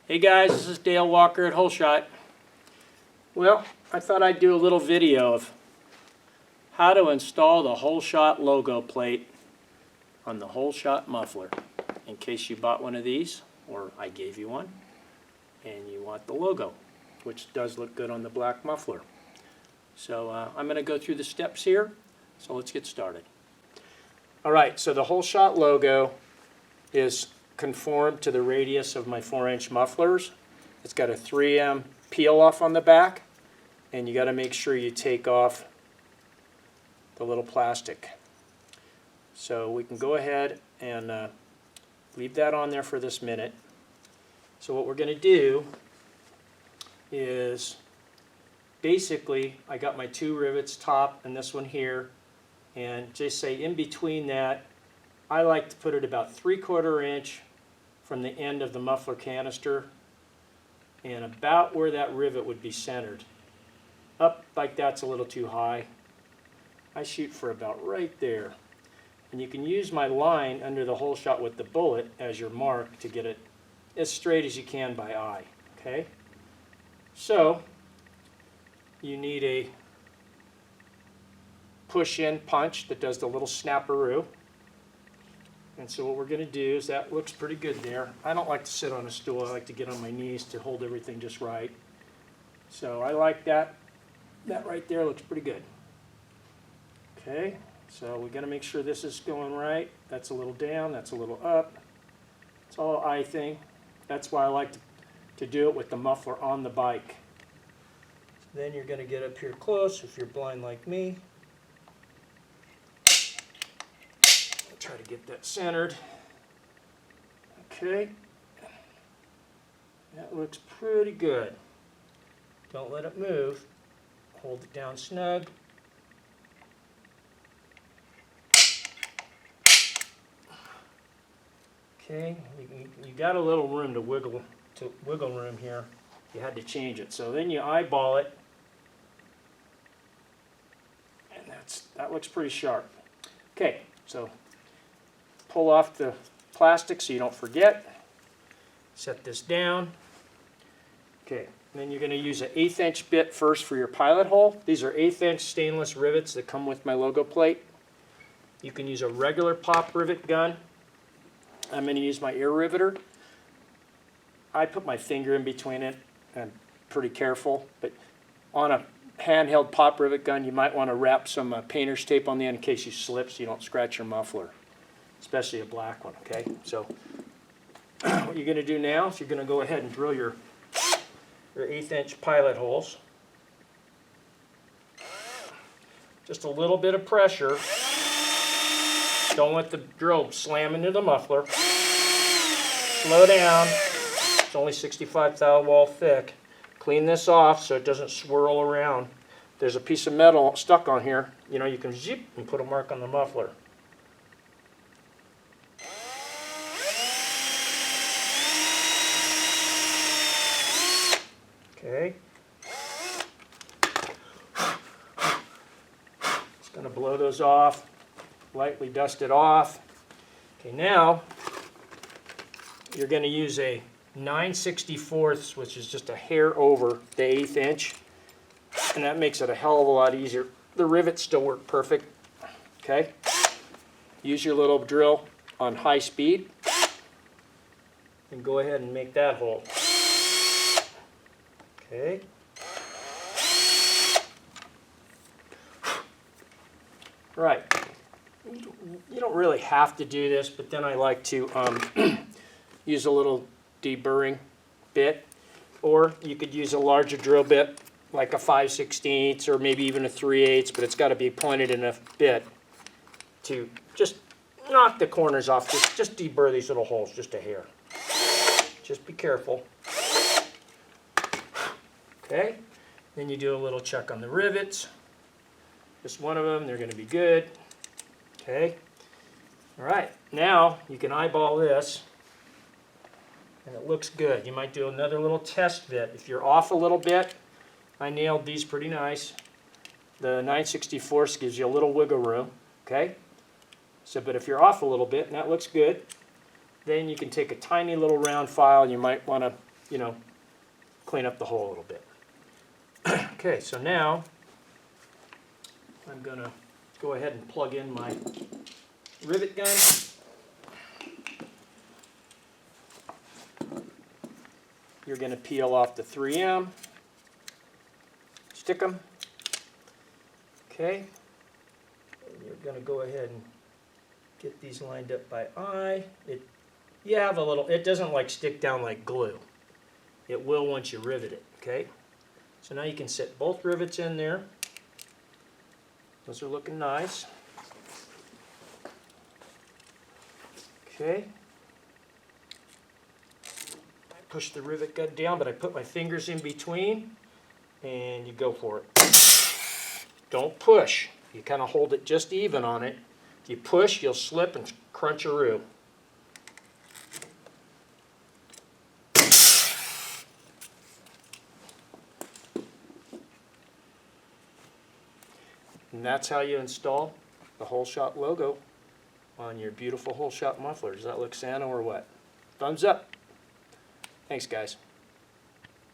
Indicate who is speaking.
Speaker 1: Hey guys, this is dlwalker at Holeshot. Well, I thought I'd do a little video of how to install the Holeshot logo plate on the Holeshot muffler. In case you bought one of these, or I gave you one, and you want the logo, which does look good on the black muffler. So I'm going to go through the steps here, so let's get started. Alright, so the Holeshot logo is conformed to the radius of my 4-inch mufflers. It's got a 3M peel off on the back, and you got to make sure you take off the little plastic. So we can go ahead and leave that on there for this minute. So what we're going to do is basically I got my 2 rivets, top and this one here, and just say in between that I like to put it about 3/4 inch from the end of the muffler canister and about where that rivet would be centered. Up like that's a little too high. I shoot for about right there. And you can use my line under the Holeshot with the bullet as your mark to get it as straight as you can by eye. Okay? So you need a push-in punch that does the little snapperoo. And so what we're going to do is, that looks pretty good there. I don't like to sit on a stool. I like to get on my knees to hold everything just right. So I like that. That right there looks pretty good. Okay, so we got to make sure this is going right. That's a little down. That's a little up. It's all an eye thing. That's why I like to do it with the muffler on the bike. So then you're going to get up here close if you're blind like me. Try to get that centered. Okay, that looks pretty good. Don't let it move. Hold it down snug. Okay, you got a little room to wiggle room here. You had to change it. So then you eyeball it, and that looks pretty sharp. Okay, so pull off the plastic so you don't forget. Set this down. Okay, and then you're going to use an 1/8 inch bit first for your pilot hole. These are 1/8 inch stainless rivets that come with my logo plate. You can use a regular pop rivet gun. I'm going to use my ear riveter. I put my finger in between it. I'm pretty careful, but on a handheld pop rivet gun you might want to wrap some painter's tape on the end in case you slip so you don't scratch your muffler. Especially a black one, okay? So what you're going to do now is you're going to go ahead and drill your 1/8 inch pilot holes. Just a little bit of pressure. Don't let the drill slam into the muffler. Slow down. It's only 65 thou wall thick. Clean this off so it doesn't swirl around. There's a piece of metal stuck on here. You know, you can zip and put a mark on the muffler. Okay. Just going to blow those off, lightly dust it off. Okay, now you're going to use a 9/64, which is just a hair over the 1/8 inch, and that makes it a hell of a lot easier. The rivets still work perfect. Okay. Use your little drill on high speed, and go ahead and make that hole. Okay. Right. You don't really have to do this, but then I like to use a little deburring bit, or you could use a larger drill bit, like a 5/16 or maybe even a 3/8, but it's got to be pointed enough bit to just knock the corners off. Just deburr these little holes, just a hair. Just be careful. Okay, then you do a little check on the rivets. Just one of them, they're going to be good. Okay, all right, now you can eyeball this, and it looks good. You might do another little test bit. If you're off a little bit, I nailed these pretty nice. The 9/64 gives you a little wiggle room. Okay, so but if you're off a little bit, and that looks good, then you can take a tiny little round file. You might want to you know, clean up the hole a little bit. Okay, so now I'm going to go ahead and plug in my rivet gun. You're going to peel off the 3M, stick them, okay, and you're going to go ahead and get these lined up by eye. You have a little, it doesn't like stick down like glue. It will once you rivet it, okay? So now you can set both rivets in there. Those are looking nice. Okay. I push the rivet gun down, but I put my fingers in between, and you go for it. Don't push. You kind of hold it just even on it. If you push, you'll slip and crunch-a-roo. And that's how you install the Holeshot logo on your beautiful Holeshot muffler. Does that look Santa or what? Thumbs up. Thanks, guys.